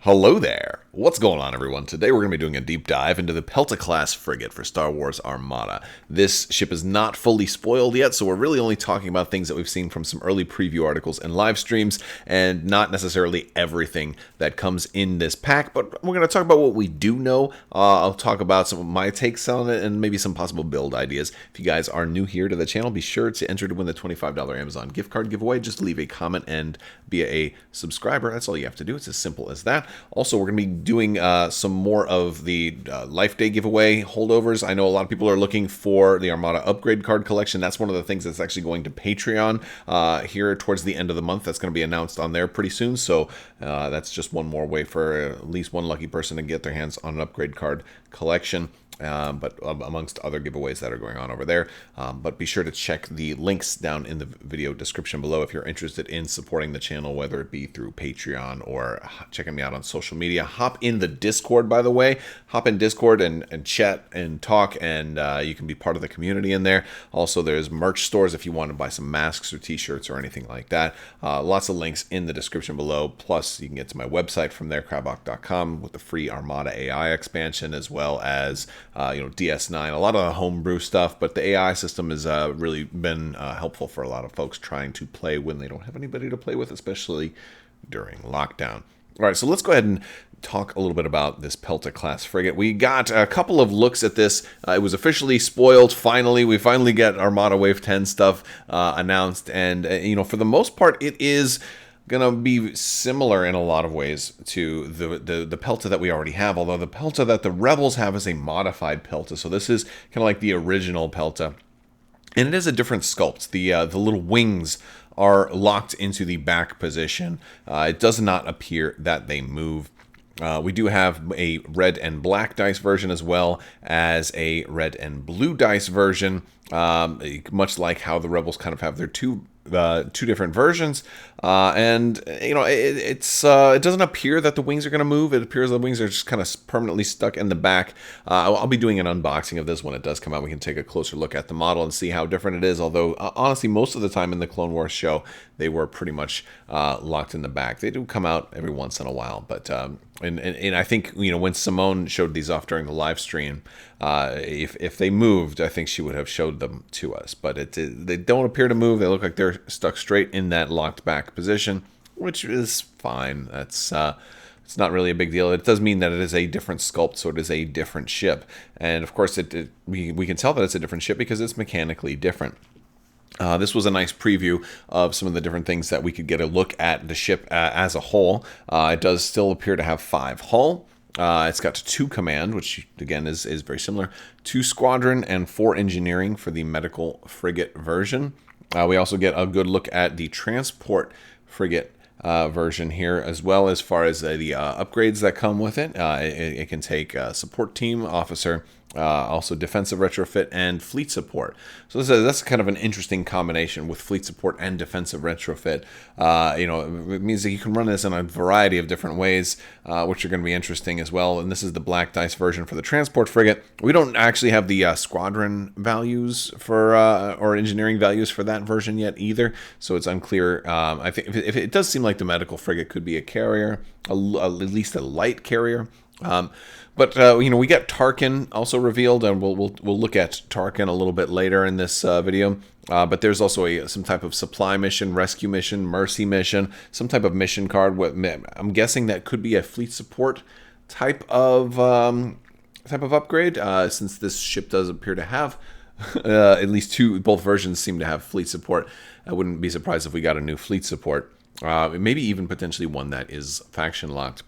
Hello there! What's going on, everyone? Today we're going to be doing a deep dive into the Pelta Class Frigate for Star Wars Armada. This ship is not fully spoiled yet, so we're really only talking about things that we've seen from some early preview articles and live streams, and not necessarily everything that comes in this pack, but we're going to talk about what we do know. I'll talk about some of my takes on it and maybe some possible build ideas. If you guys are new here to the channel, be sure to enter to win the $25 Amazon gift card giveaway. Just leave a comment and be a subscriber. That's all you have to do. It's as simple as that. Also, we're going to be doing some more of the Life Day giveaway holdovers. I know a lot of people are looking for the Armada upgrade card collection. That's one of the things that's actually going to Patreon here towards the end of the month. That's going to be announced on there pretty soon. So that's just one more way for at least one lucky person to get their hands on an upgrade card collection. But amongst other giveaways that are going on over there. But be sure to check the links down in the video description below if you're interested in supporting the channel, whether it be through Patreon or checking me out on social media. Hop in the Discord, by the way. Hop in Discord and chat and talk, and you can be part of the community in there. Also, there's merch stores if you want to buy some masks or t-shirts or anything like that. Lots of links in the description below. Plus, you can get to my website from there, crabbok.com, with the free Armada AI expansion, as well as DS9, a lot of the homebrew stuff, but the AI system has really been helpful for a lot of folks trying to play when they don't have anybody to play with, especially during lockdown. All right, so let's go ahead and talk a little bit about this Pelta Class Frigate. We got a couple of looks at this. It was officially spoiled. We finally get Armada Wave 10 stuff announced, and for the most part, it is gonna be similar in a lot of ways to the Pelta that we already have, although the Pelta that the Rebels have is a modified Pelta, so this is kind of like the original Pelta, and it is a different sculpt. The little wings are locked into the back position. It does not appear that they move. We do have a red and black dice version, as well as a red and blue dice version, much like how the Rebels kind of have their two different versions, and it doesn't appear that the wings are going to move. It appears the wings are just kind of permanently stuck in the back. I'll be doing an unboxing of this when it does come out. We can take a closer look at the model and see how different it is, although honestly most of the time in the Clone Wars show they were pretty much locked in the back. They do come out every once in a while, but and I think when Simone showed these off during the live stream, if they moved, I think she would have showed them to us, but they don't appear to move. They look like they're stuck straight in that locked back position, which is fine. That's it's not really a big deal. It does mean that it is a different sculpt, so it is a different ship, and of course we can tell that it's a different ship because it's mechanically different. This was a nice preview of some of the different things that we could get a look at the ship as a whole. It does still appear to have 5 hull. It's got 2 command, which again is very similar, 2 squadron, and 4 engineering for the medical frigate version. We also get a good look at the transport frigate version here, as well as far as the upgrades that come with it. It can take support team officer, also defensive retrofit, and fleet support. So that's kind of an interesting combination with fleet support and defensive retrofit. It means that you can run this in a variety of different ways, which are going to be interesting as well. And this is the black dice version for the transport frigate. We don't actually have the squadron values for or engineering values for that version yet either, so it's unclear. I think if it does seem like the medical frigate could be a carrier, at least a light carrier. But we got Tarkin also revealed, and we'll look at Tarkin a little bit later in this video. But there's also some type of supply mission, rescue mission, mercy mission, some type of mission card. I'm guessing that could be a fleet support type of upgrade, since this ship does appear to have at least 2. Both versions seem to have fleet support. I wouldn't be surprised if we got a new fleet support, maybe even potentially one that is faction locked.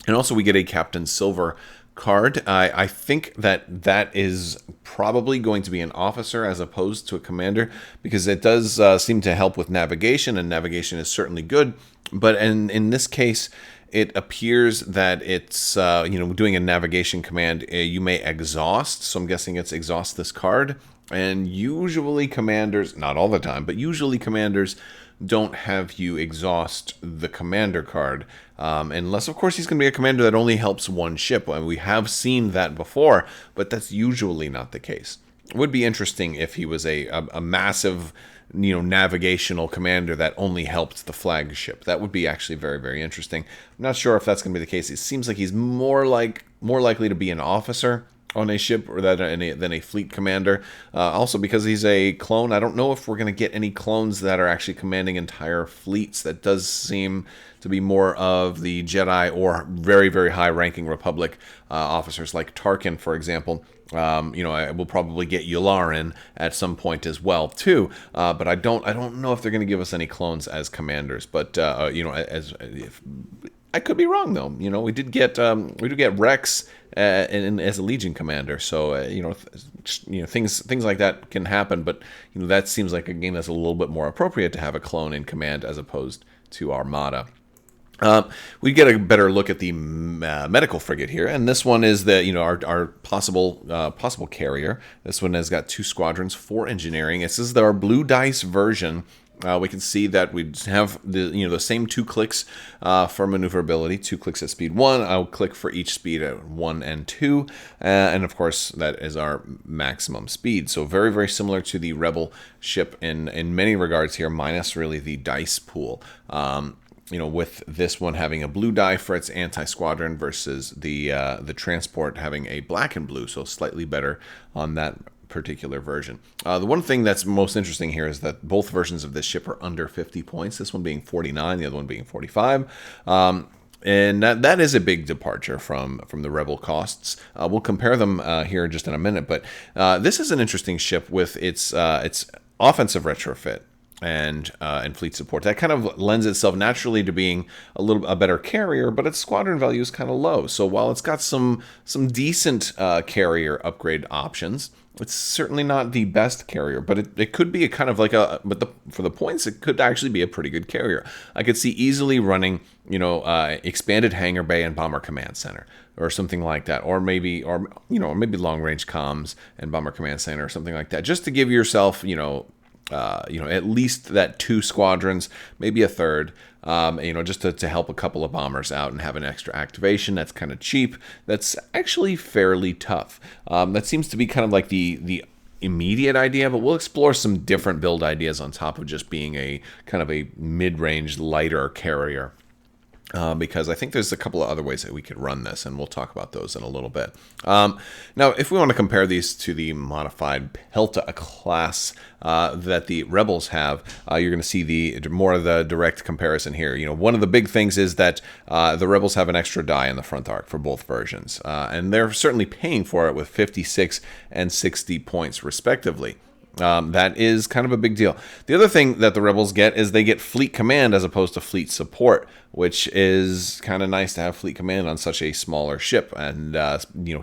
And also we get a Captain Silver card. I think that is probably going to be an officer as opposed to a commander, because it does seem to help with navigation, and navigation is certainly good. But in this case, it appears that it's doing a navigation command. You may exhaust, so I'm guessing it's exhaust this card. And usually commanders, not all the time, but usually commanders don't have you exhaust the commander card, unless of course he's going to be a commander that only helps one ship. And we have seen that before, but that's usually not the case. would be interesting if he was a massive, navigational commander that only helped the flagship. That would be actually very, very interesting. I'm not sure if that's going to be the case. It seems like he's more likely to be an officer on a ship or than a fleet commander. Also, because he's a clone, I don't know if we're going to get any clones that are actually commanding entire fleets. That does seem to be more of the Jedi or very, very high-ranking Republic officers like Tarkin, for example. I will probably get Yularen at some point as well too. But I don't know if they're going to give us any clones as commanders. But I could be wrong though. We did get Rex as a Legion commander. So things like that can happen. But that seems like a game that's a little bit more appropriate to have a clone in command as opposed to Armada. We get a better look at the medical frigate here, and this one is our possible carrier. This one has got 2 squadrons, 4 engineering. This is our blue dice version. We can see that we have the same 2 clicks for maneuverability, 2 clicks at speed 1. I'll click for each speed at 1 and 2, and of course that is our maximum speed. So very, very similar to the Rebel ship in many regards here, minus really the dice pool. With this one having a blue die for its anti-squadron versus the transport having a black and blue, so slightly better on that particular version. The one thing that's most interesting here is that both versions of this ship are under 50 points, this one being 49, the other one being 45. And that is a big departure from the Rebel costs. We'll compare them here just in a minute, but this is an interesting ship with its offensive retrofit and fleet support. That kind of lends itself naturally to being a better carrier, but its squadron value is kind of low. So while it's got some decent carrier upgrade options, it's certainly not the best carrier, but it could be a kind of like for the points, it could actually be a pretty good carrier. I could see easily running, expanded hangar bay and bomber command center or something like that, or maybe long range comms and bomber command center or something like that, just to give yourself, at least that 2 squadrons, maybe a third, just to help a couple of bombers out and have an extra activation. That's kind of cheap. That's actually fairly tough. That seems to be kind of like the immediate idea, but we'll explore some different build ideas on top of just being a kind of a mid-range lighter carrier. Because I think there's a couple of other ways that we could run this, and we'll talk about those in a little bit. Now, if we want to compare these to the modified Pelta class that the Rebels have, you're going to see more of the direct comparison here. One of the big things is that the Rebels have an extra die in the front arc for both versions, and they're certainly paying for it with 56 and 60 points respectively. That is kind of a big deal. The other thing that the Rebels get is they get fleet command as opposed to fleet support, which is kind of nice to have fleet command on such a smaller ship. And,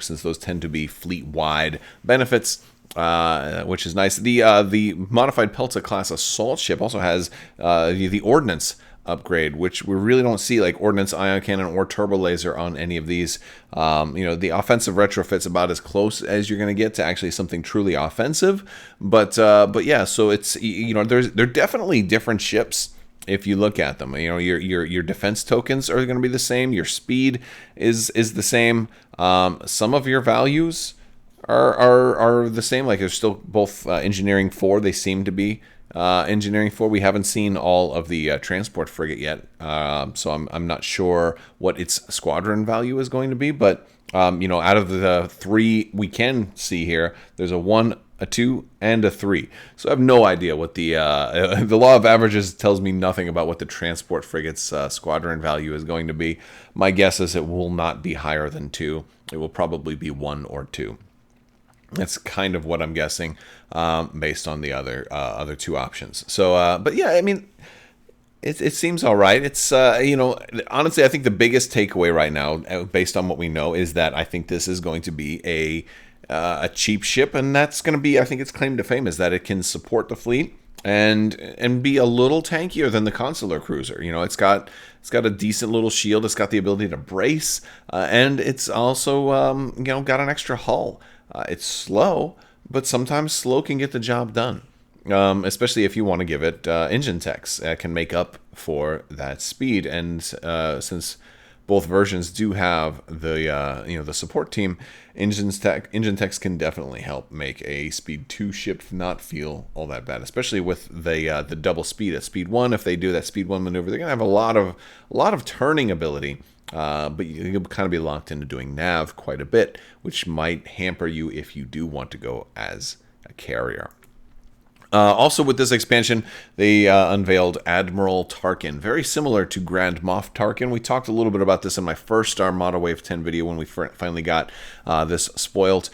since those tend to be fleet-wide benefits, which is nice. The modified Pelta class assault ship also has the ordnance upgrade, which we really don't see, like ordnance, ion cannon, or turbo laser on any of these. The offensive retrofit's about as close as you're going to get to actually something truly offensive. But yeah, so it's they're definitely different ships. If you look at them, your defense tokens are going to be the same. Your speed is the same. Some of your values are the same. Like they're still both engineering 4. They seem to be engineering 4. We haven't seen all of the transport frigate yet, so I'm not sure what its squadron value is going to be. But out of the 3 we can see here, there's a 1, a 2, and a 3. So I have no idea what the law of averages tells me nothing about what the transport frigate's squadron value is going to be. My guess is it will not be higher than 2. It will probably be 1 or 2. That's kind of what I'm guessing, based on the other 2 options. So, but yeah, I mean, it seems all right. It's honestly, I think the biggest takeaway right now, based on what we know, is that I think this is going to be a cheap ship, and that's going to be, I think, its claim to fame is that it can support the fleet and be a little tankier than the consular cruiser. It's got a decent little shield. It's got the ability to brace, and it's also got an extra hull. It's slow, but sometimes slow can get the job done, especially if you want to give it engine techs that can make up for that speed. And since both versions do have the the support team. Engine techs can definitely help make a Speed 2 ship not feel all that bad, especially with the double speed. At Speed 1, if they do that Speed 1 maneuver, they're gonna have a lot of turning ability. But you'll kind of be locked into doing nav quite a bit, which might hamper you if you do want to go as a carrier. Also with this expansion, they unveiled Admiral Tarkin, very similar to Grand Moff Tarkin. We talked a little bit about this in my first Armada Wave 10 video when we finally got this spoiled.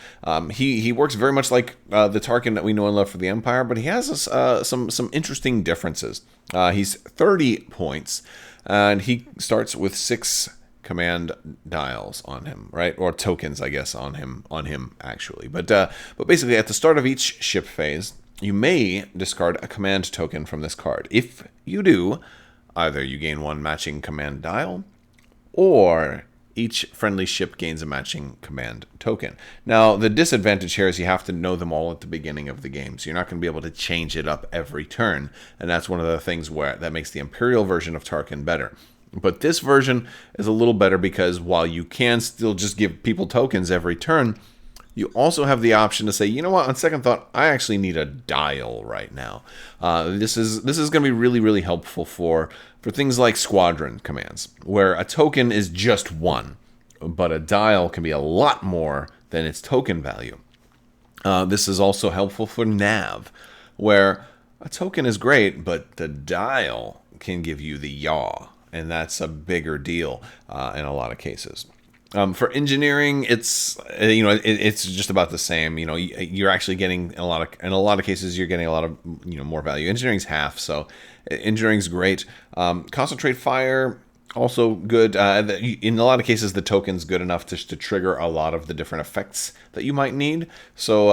He works very much like the Tarkin that we know and love for the Empire, but he has some interesting differences. He's 30 points, and he starts with 6 command dials on him, right? Or tokens, I guess, on him actually. But basically, at the start of each ship phase, you may discard a command token from this card. If you do, either you gain 1 matching command dial, or each friendly ship gains a matching command token. Now, the disadvantage here is you have to know them all at the beginning of the game, so you're not going to be able to change it up every turn, and that's one of the things that makes the Imperial version of Tarkin better. But this version is a little better because while you can still just give people tokens every turn, you also have the option to say, you know what, on second thought, I actually need a dial right now. This is going to be really, really helpful for things like squadron commands, where a token is just 1, but a dial can be a lot more than its token value. This is also helpful for nav, where a token is great, but the dial can give you the yaw. And that's a bigger deal in a lot of cases. For engineering, it's it's just about the same. You're actually getting in a lot of cases you're getting a lot of more value. Engineering's half, so engineering's great. Concentrate fire, also good. In a lot of cases, the token's good enough to trigger a lot of the different effects that you might need. So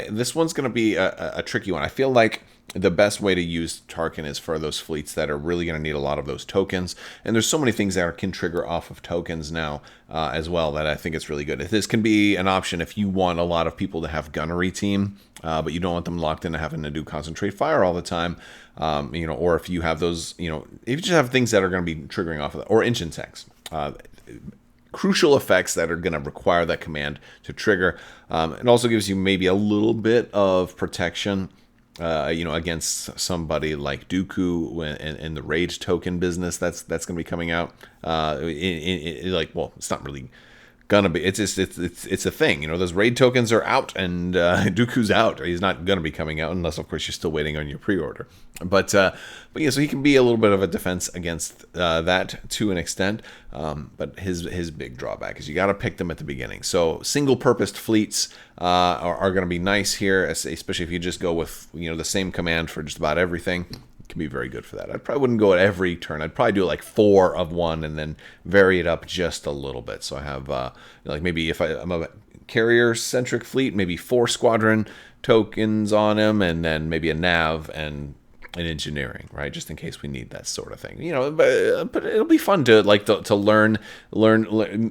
this one's going to be a tricky one. I feel like the best way to use Tarkin is for those fleets that are really going to need a lot of those tokens. And there's so many things that can trigger off of tokens now as well that I think it's really good. This can be an option if you want a lot of people to have gunnery team, but you don't want them locked into having to do concentrate fire all the time. Or if you have those, if you just have things that are going to be triggering off of that, or engine techs. Crucial effects that are going to require that command to trigger. It also gives you maybe a little bit of protection against somebody like Dooku and the rage token business that's going to be coming out. It's not really gonna be. It's a thing. Those raid tokens are out, and Dooku's out. He's not gonna be coming out unless, of course, you're still waiting on your pre-order. But yeah, so he can be a little bit of a defense against that to an extent. But his big drawback is you got to pick them at the beginning. So single-purposed fleets are going to be nice here, especially if you just go with the same command for just about everything. Can be very good for that. I probably wouldn't go at every turn. I'd probably do like 4 of one and then vary it up just a little bit. So I have maybe if I'm a carrier-centric fleet, maybe 4 squadron tokens on him, and then maybe a nav and an engineering, right? Just in case we need that sort of thing. But it'll be fun to learn,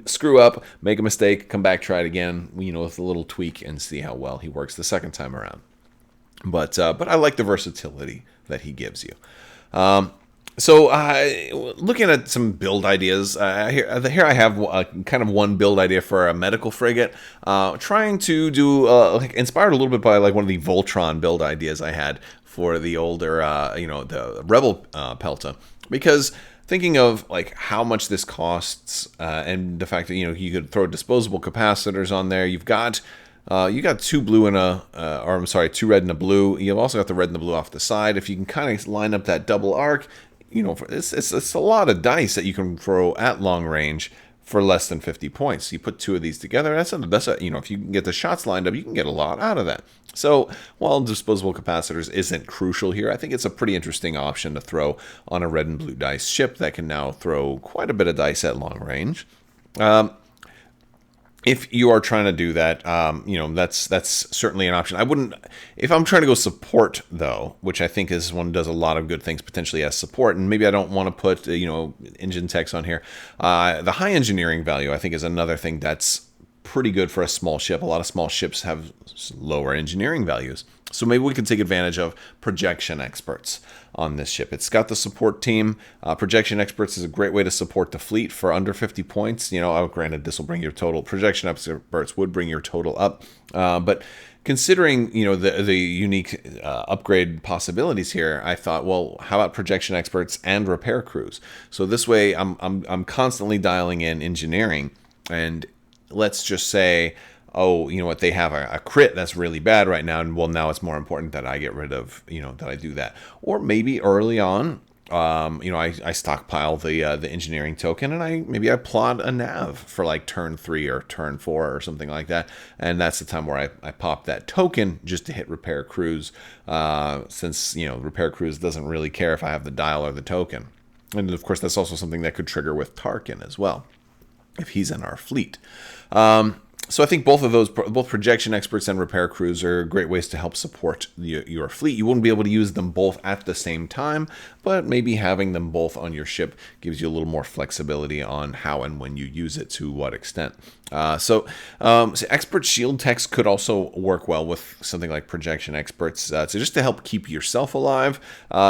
screw up, make a mistake, come back, try it again, with a little tweak and see how well he works the second time around. But I like the versatility that he gives you. So looking at some build ideas, here I have kind of one build idea for a medical frigate. Trying to do inspired a little bit by one of the Voltron build ideas I had for the older the Rebel Pelta, because thinking of how much this costs and the fact that you could throw disposable capacitors on there. You got 2 blue and 2 red and a blue. You've also got the red and the blue off the side. If you can kind of line up that double arc, it's a lot of dice that you can throw at long range for less than 50 points. You put 2 of these together, that's if you can get the shots lined up, you can get a lot out of that. So while disposable capacitors isn't crucial here, I think it's a pretty interesting option to throw on a red and blue dice ship that can now throw quite a bit of dice at long range. If you are trying to do that, that's certainly an option. I wouldn't, if I'm trying to go support though, which I think is one does a lot of good things potentially as support, and maybe I don't want to put engine techs on here. The high engineering value I think is another thing that's pretty good for a small ship. A lot of small ships have lower engineering values. So maybe we can take advantage of projection experts on this ship. It's got the support team. Projection experts is a great way to support the fleet for under 50 points. Granted, this will bring your total. Projection experts would bring your total up. But considering, the unique upgrade possibilities here, I thought, well, how about projection experts and repair crews? So this way, I'm constantly dialing in engineering, and let's just say, oh, you know what, they have a crit that's really bad right now, and well, now it's more important that I get rid of, that I do that. Or maybe early on, I stockpile the engineering token, and maybe I plot a nav for like turn 3 or turn 4 or something like that, and that's the time where I pop that token just to hit repair crews, since repair crews doesn't really care if I have the dial or the token. And of course, that's also something that could trigger with Tarkin as well, if he's in our fleet. So I think both projection experts and repair crews are great ways to help support your fleet. You wouldn't be able to use them both at the same time, but maybe having them both on your ship gives you a little more flexibility on how and when you use it, to what extent. So expert shield techs could also work well with something like projection experts, so just to help keep yourself alive,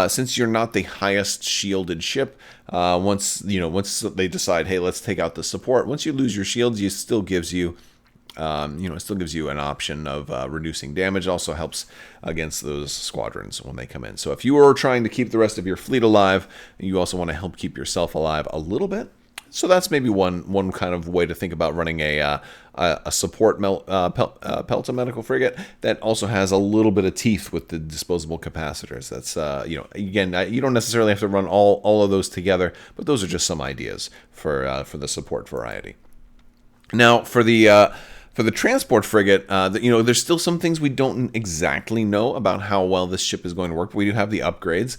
since you're not the highest shielded ship. Once they decide, hey, let's take out the support. Once you lose your shields, it still gives you an option of reducing damage. It also helps against those squadrons when they come in. So if you are trying to keep the rest of your fleet alive, you also want to help keep yourself alive a little bit. So that's maybe one kind of way to think about running a support Pelta medical frigate that also has a little bit of teeth with the disposable capacitors. That's again, you don't necessarily have to run all of those together, but those are just some ideas for the support variety. Now for the transport frigate, there's still some things we don't exactly know about how well this ship is going to work. But we do have the upgrades,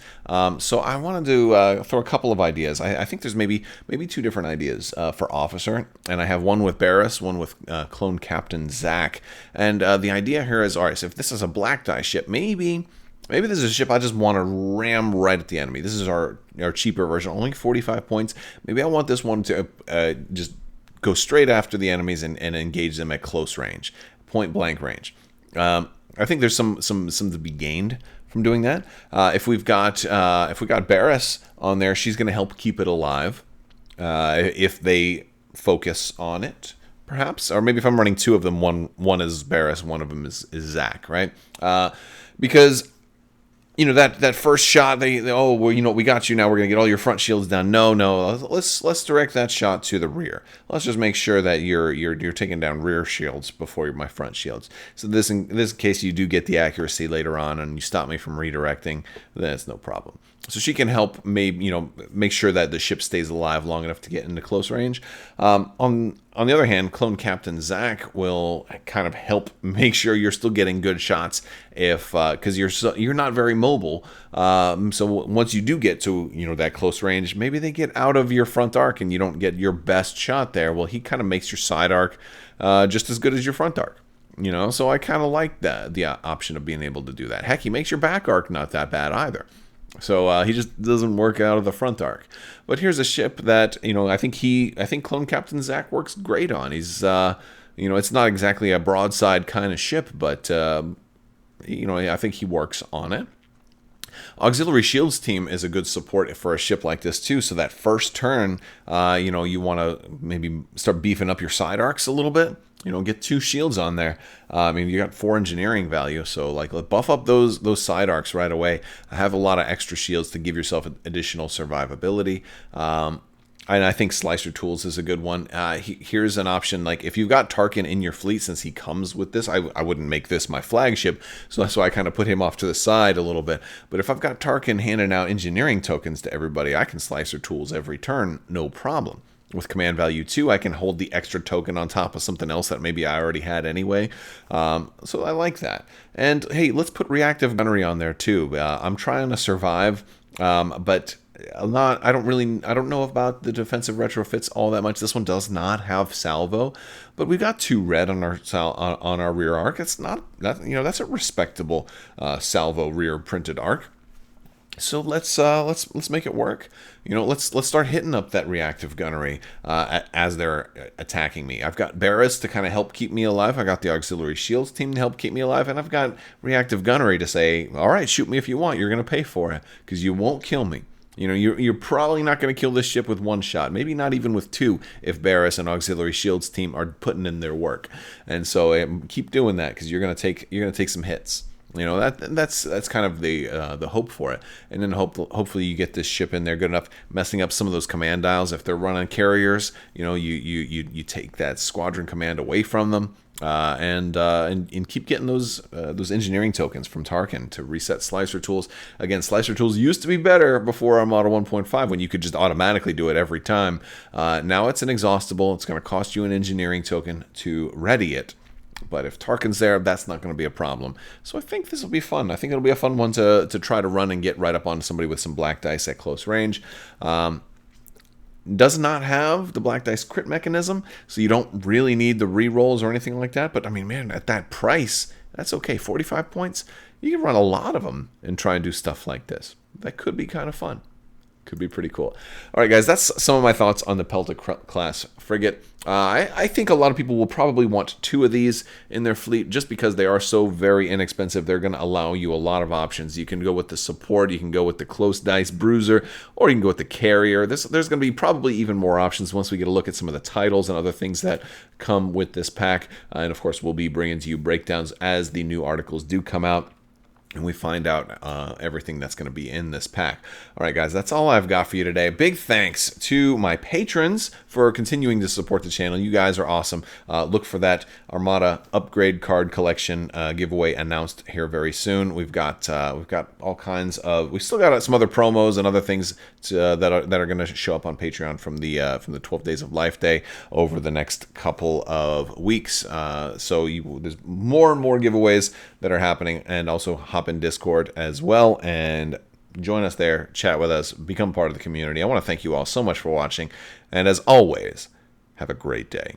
so I wanted to throw a couple of ideas. I think there's maybe 2 different ideas for officer, and I have one with Barris, one with clone Captain Zach. And the idea here is, all right, so if this is a black die ship, maybe this is a ship I just want to ram right at the enemy. This is our cheaper version, only 45 points. Maybe I want this one to just go straight after the enemies and engage them at close range, point blank range. I think there's some to be gained from doing that. If we got Barris on there, she's going to help keep it alive if they focus on it, perhaps. Or maybe if I'm running 2 of them, one is Barris, one of them is Zach, right? Because that first shot, we got you, now we're gonna get all your front shields down. No, let's direct that shot to the rear. Let's just make sure that you're taking down rear shields before my front shields. So in this case, you do get the accuracy later on, and you stop me from redirecting. That's no problem. So she can help make sure that the ship stays alive long enough to get into close range. On the other hand, clone Captain Zach will kind of help make sure you're still getting good shots because you're not very mobile. So once you do get to that close range, maybe they get out of your front arc and you don't get your best shot there. Well, he kind of makes your side arc just as good as your front arc. So I kind of like the option of being able to do that. Heck, he makes your back arc not that bad either. So he just doesn't work out of the front arc. But here's a ship that I think Clone Captain Zach works great on. He's it's not exactly a broadside kind of ship, but I think he works on it. Auxiliary Shields team is a good support for a ship like this too. So that first turn, you want to maybe start beefing up your side arcs a little bit. Get 2 shields on there. You got 4 engineering value, so buff up those side arcs right away. I have a lot of extra shields to give yourself additional survivability. And I think Slicer Tools is a good one. Here's an option, if you've got Tarkin in your fleet, since he comes with this, I wouldn't make this my flagship, so that's why I kind of put him off to the side a little bit. But if I've got Tarkin handing out engineering tokens to everybody, I can Slicer Tools every turn, no problem. With command value 2, I can hold the extra token on top of something else that maybe I already had anyway. So I like that. And hey, let's put reactive gunnery on there too. I'm trying to survive, but I don't know about the defensive retrofits all that much. This one does not have salvo, but we've got 2 red on our rear arc. It's not that's a respectable salvo rear printed arc. So let's make it work. Let's start hitting up that reactive gunnery as they're attacking me. I've got Barris to kind of help keep me alive. I got the auxiliary shields team to help keep me alive, and I've got reactive gunnery to say, all right, shoot me if you want. You're gonna pay for it because you won't kill me. You're probably not going to kill this ship with one shot, maybe not even with two, if Barris and Auxiliary Shields team are putting in their work. And so keep doing that because you're going to take some hits. That's kind of the hope for it, and then hopefully you get this ship in there good enough, messing up some of those command dials. If they're running carriers, you take that squadron command away from them, and keep getting those engineering tokens from Tarkin to reset slicer tools. Again, slicer tools used to be better before Armada 1.5 when you could just automatically do it every time. Now it's inexhaustible. It's going to cost you an engineering token to ready it. But if Tarkin's there, that's not going to be a problem. So I think this will be fun. I think it'll be a fun one to try to run and get right up on somebody with some black dice at close range. Does not have the black dice crit mechanism, so you don't really need the re-rolls or anything like that. But, I mean, man, at that price, that's okay. 45 points, you can run a lot of them and try and do stuff like this. That could be kind of fun. Could be pretty cool. All right, guys, that's some of my thoughts on the Pelta Class Frigate. I think a lot of people will probably want two of these in their fleet just because they are so very inexpensive. They're going to allow you a lot of options. You can go with the support, you can go with the close dice bruiser, or you can go with the carrier. There's going to be probably even more options once we get a look at some of the titles and other things that come with this pack. And, of course, we'll be bringing to you breakdowns as the new articles do come out. And we find out everything that's going to be in this pack. All right, guys, that's all I've got for you today. Big thanks to my patrons for continuing to support the channel. You guys are awesome. Look for that Armada upgrade card collection giveaway announced here very soon. We've got all kinds of. We still got some other promos and other things that are going to show up on Patreon from the 12 Days of Life Day over the next couple of weeks. So there's more and more giveaways that are happening, and also hop in Discord as well and join us there, chat with us, become part of the community. I want to thank you all so much for watching, and as always, have a great day.